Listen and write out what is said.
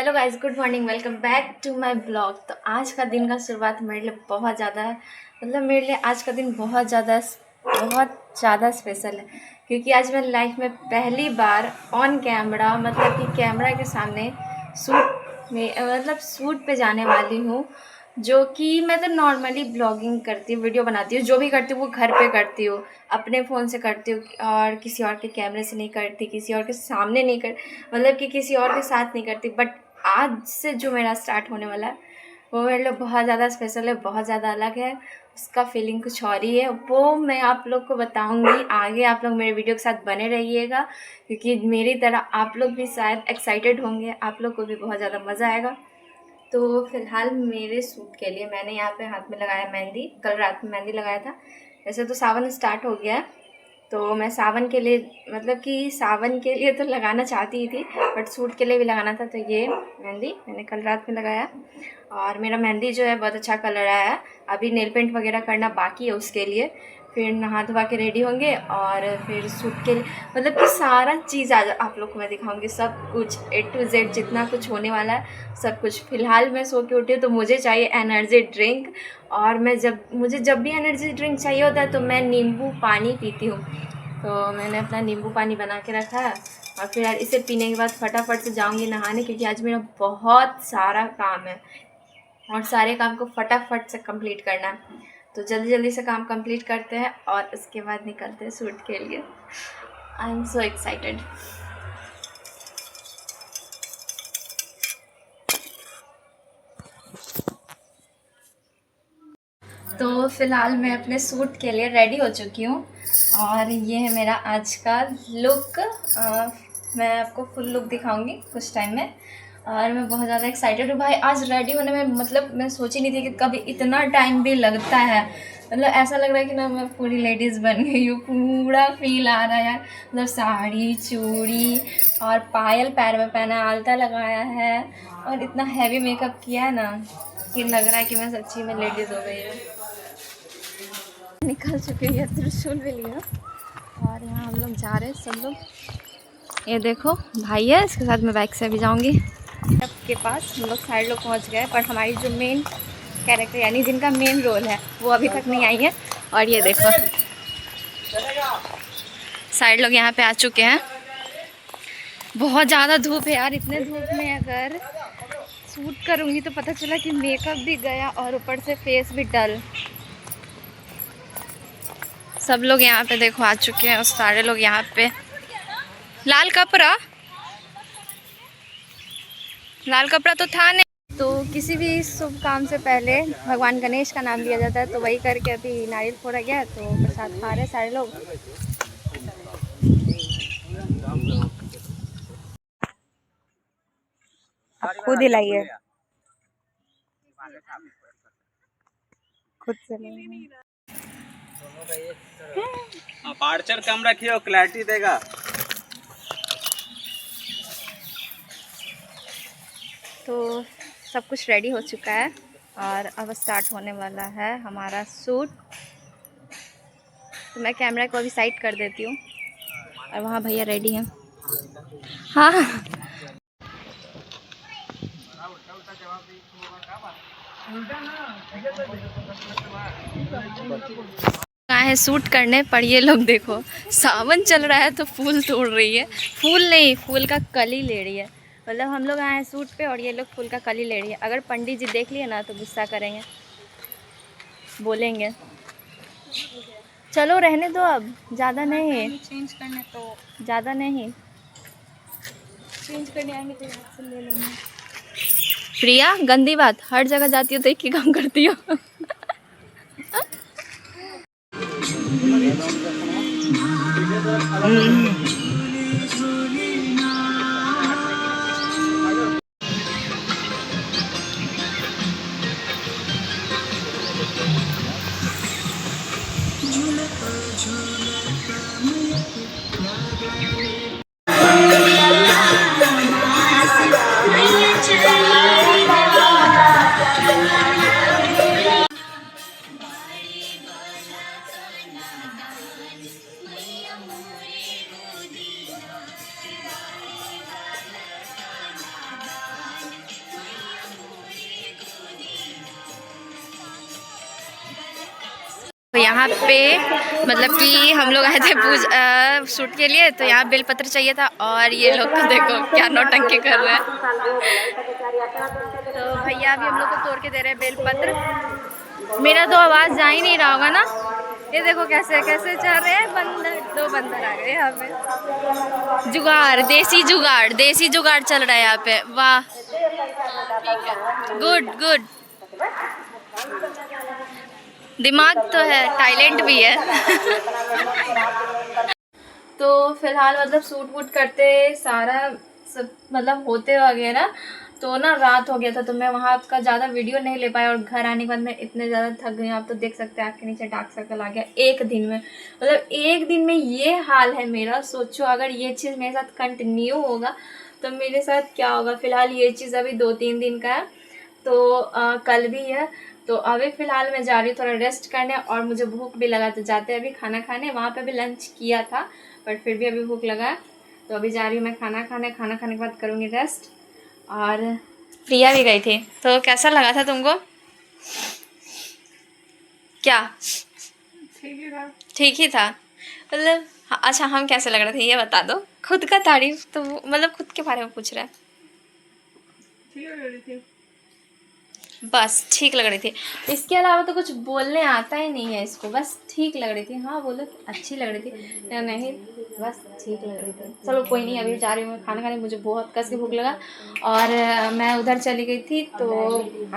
Hello guys, good morning, welcome back to my blog. तो आज का दिन का शुरुआत मेरे लिए बहुत ज़्यादा मेरे लिए आज का दिन बहुत ज़्यादा स्पेशल है, क्योंकि आज मैं लाइफ में पहली बार ऑन कैमरा कि कैमरा के सामने शूट में शूट पे जाने वाली हूँ। जो कि मैं तो नॉर्मली ब्लॉगिंग करती हूँ, वीडियो बनाती हूँ, जो भी करती हूँ वो घर पे करती हूँ, अपने फ़ोन से करती हूँ और किसी और के कैमरे से नहीं करती, किसी और के सामने नहीं कर कि किसी और के साथ नहीं करती। बट आज से जो मेरा स्टार्ट होने वाला है वो मेरे लिए बहुत ज़्यादा स्पेशल है, बहुत ज़्यादा अलग है। उसका फीलिंग कुछ और ही है, वो मैं आप लोग को बताऊंगी आगे। आप लोग मेरे वीडियो के साथ बने रहिएगा, क्योंकि मेरी तरह आप लोग भी शायद एक्साइटेड होंगे, आप लोग को भी बहुत ज़्यादा मज़ा आएगा। तो फ़िलहाल मेरे सूट के लिए मैंने यहाँ पे हाथ में लगाया मेहंदी। कल रात में मेहंदी लगाया था। वैसे तो सावन स्टार्ट हो गया है, तो मैं सावन के लिए कि सावन के लिए तो लगाना चाहती ही थी, बट सूट के लिए भी लगाना था। तो ये मेहंदी मैंने कल रात में लगाया और मेरा मेहंदी जो है बहुत अच्छा कलर आया है। अभी नेल पेंट वगैरह करना बाकी है, उसके लिए फिर नहा धोवा के रेडी होंगे और फिर सूट के लिए कि सारा चीज़ आज आप लोग को मैं दिखाऊंगी, सब कुछ A to Z जितना कुछ होने वाला है सब कुछ। फ़िलहाल मैं सो के उठी हूँ तो मुझे चाहिए एनर्जी ड्रिंक, और मुझे जब भी एनर्जी ड्रिंक चाहिए होता है तो मैं नींबू पानी पीती हूँ। तो मैंने अपना नींबू पानी बना के रखा है और फिर यार इसे पीने के बाद फटाफट से जाऊँगी नहाने, क्योंकि आज मेरा बहुत सारा काम है और सारे काम को फटाफट से कंप्लीट करना है। तो जल्दी जल्दी से काम कंप्लीट करते हैं और उसके बाद निकलते हैं शूट के लिए। I am so excited. तो फ़िलहाल मैं अपने सूट के लिए रेडी हो चुकी हूँ और ये है मेरा आज का लुक। मैं आपको फुल लुक दिखाऊंगी कुछ टाइम में और मैं बहुत ज़्यादा एक्साइटेड हूँ भाई। आज रेडी होने में मैं सोची नहीं थी कि कभी इतना टाइम भी लगता है। ऐसा लग रहा है कि ना मैं पूरी लेडीज़ बन गई हूँ, पूरा फील आ रहा है। साड़ी, चूड़ी और पायल पैर में पहना, आलता लगाया है और इतना हैवी मेकअप किया है ना कि लग रहा है कि मैं सच्ची में लेडीज़ हो गई हूँ। निकल चुके हैं, त्रिशूल भी लिया और यहाँ हम लोग जा रहे हैं सब लोग। ये देखो भाई है, इसके साथ मैं बाइक से भी जाऊँगी। के पास हम लोग साइड लोग पहुँच गए, पर हमारी जो मेन कैरेक्टर यानी जिनका मेन रोल है वो अभी तक नहीं आई है। और ये देखो साइड लोग यहाँ पे आ चुके हैं। बहुत ज़्यादा धूप है यार, इतने धूप में अगर शूट करूँगी तो पता चला कि मेकअप भी गया और ऊपर से फेस भी डल। सब लोग यहाँ पे देखो आ चुके हैं और सारे लोग यहाँ पे लाल कपड़ा तो था नहीं। तो किसी भी शुभ काम से पहले भगवान गणेश का नाम लिया जाता है, तो वही करके अभी नारियल फोड़ा गया, तो प्रसाद खा रहे सारे लोग। आप खुद ही लाइए, खुद से अपर्चर कम रखिए और क्लैरिटी देगा। तो सब कुछ रेडी हो चुका है और अब स्टार्ट होने वाला है हमारा शूट। तो मैं कैमरा को अभी साइड कर देती हूँ और वहाँ भैया रेडी हैं। हाँ है शूट करने पर। ये लोग देखो, सावन चल रहा है तो फूल तोड़ रही है। फूल नहीं, फूल का कली ले रही है। हम लोग आए हैं शूट पे और ये लोग फूल का कली ले रही है। अगर पंडित जी देख लिए ना तो गुस्सा करेंगे, बोलेंगे चलो रहने दो, अब ज़्यादा नहीं चेंज करने, तो ज़्यादा नहीं चेंज करने आएंगे तो ले लेंगे। प्रिया, गंदी बात, हर जगह जाती हो तो एक ही काम करती हो। यहाँ पे मतलब कि हम लोग आए थे शूट के लिए, तो यहाँ बेलपत्र चाहिए था और ये लोग को देखो क्या नौटंकी कर रहे हैं। तो भैया अभी हम लोग को तोड़ के दे रहे हैं बेलपत्र। मेरा तो आवाज़ जा ही नहीं रहा होगा ना। ये देखो कैसे कैसे चल रहे हैं बंदर, 2 बंदर आ गए यहाँ पे। जुगाड़, देसी जुगाड़ चल रहा है यहाँ पे। वाह, गुड गुड, दिमाग तो है, टैलेंट भी है। तो फिलहाल मतलब सूट वूट करते सारा सब मतलब होते वगैरह तो ना रात हो गया था, तो मैं वहाँ का ज़्यादा वीडियो नहीं ले पाया और घर आने के बाद मैं इतने ज़्यादा थक गई। आप तो देख सकते हैं, आपके नीचे डार्क सर्कल आ गया एक दिन में। मतलब एक दिन में ये हाल है मेरा। सोचो अगर ये चीज़ मेरे साथ कंटिन्यू होगा तो मेरे साथ क्या होगा। फ़िलहाल ये चीज़ अभी 2-3 दिन का है, तो कल भी है। तो अभी फ़िलहाल मैं जा रही हूँ थोड़ा रेस्ट करने और मुझे भूख भी लगा, तो जाते अभी खाना खाने। वहाँ पे भी लंच किया था बट फिर भी अभी भूख लगा है, तो अभी जा रही हूँ मैं खाना खाने। खाना खाने के बाद करूँगी रेस्ट। और प्रिया भी गई थी, तो कैसा लगा था तुमको? क्या ठीक ही था मतलब? अच्छा, हम कैसे लग रहे थे ये बता दो। खुद का तारीफ तो मतलब खुद के बारे में पूछ रहा है। ठीक लग रही थी, बस ठीक लग रही थी। इसके अलावा तो कुछ बोलने आता ही नहीं है इसको। बस ठीक लग रही थी। हाँ बोलो अच्छी लग रही थी या नहीं, बस ठीक लग रही थी। चलो कोई नहीं, अभी जा रही हूँ मैं खाना खाने। मुझे बहुत कस के भूख लगा और मैं उधर चली गई थी तो